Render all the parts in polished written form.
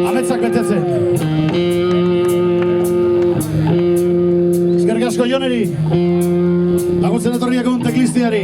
Ametsak betetzen. Eskerrik asko Joneri. Laguntzen etorriak egun teklistiari.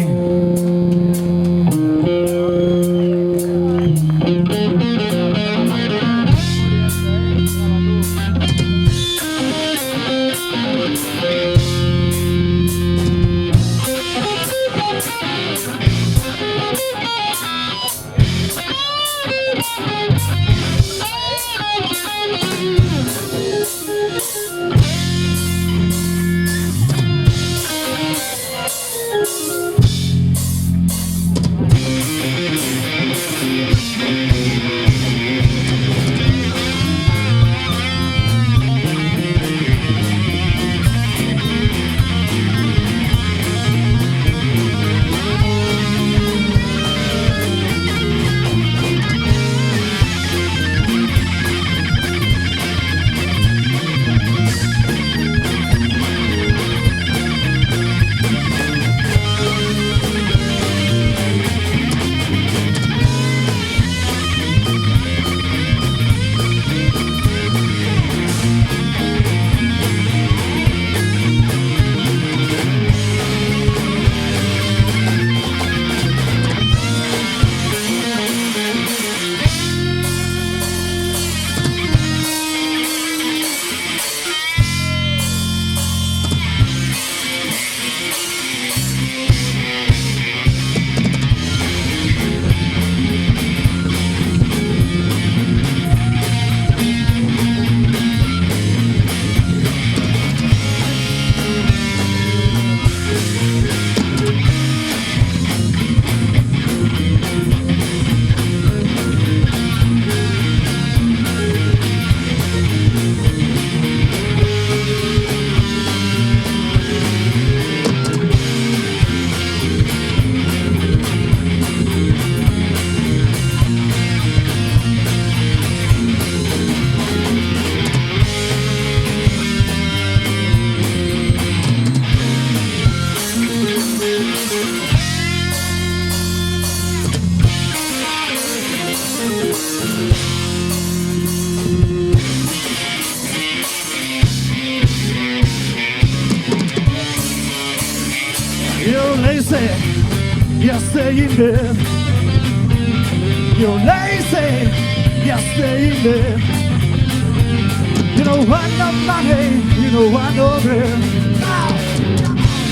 You're staying there. You're lazy, you're staying there. You know what, no money, you know what, no bread.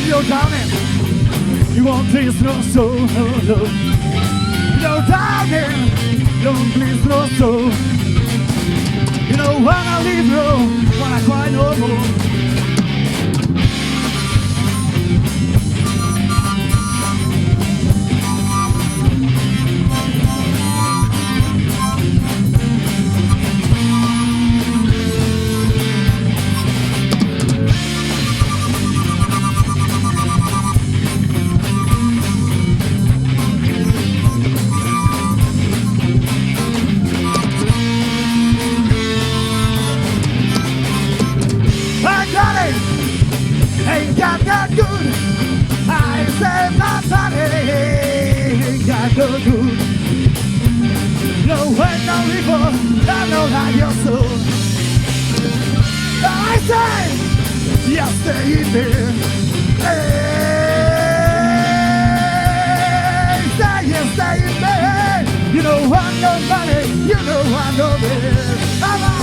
You're darling, you won't please no soul, no, no. You're darling, don't please no soul. You know when I leave you, when I cry no more. Ain't got that good. I say my body ain't got no good. No way, no evil, I know that you're so. I say, you stay in there. Hey, say you stay in there. You know I know money, you know I know this. Come on.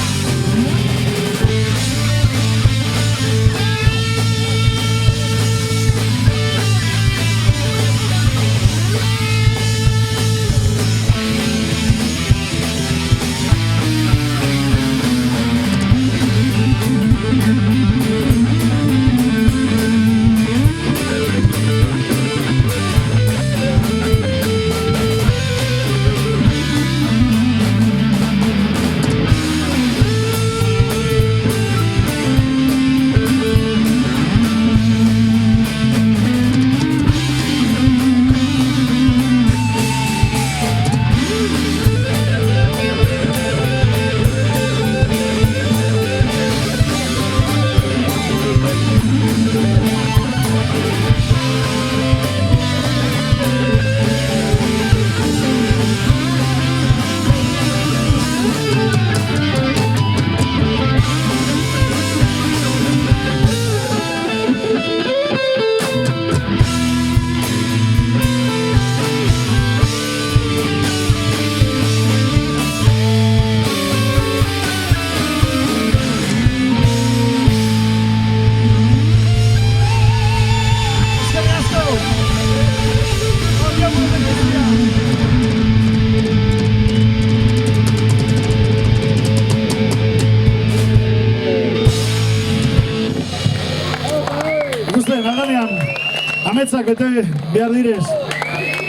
Ametzak bete behar direz.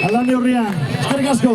Aldan neurrian. Eskerrik asko.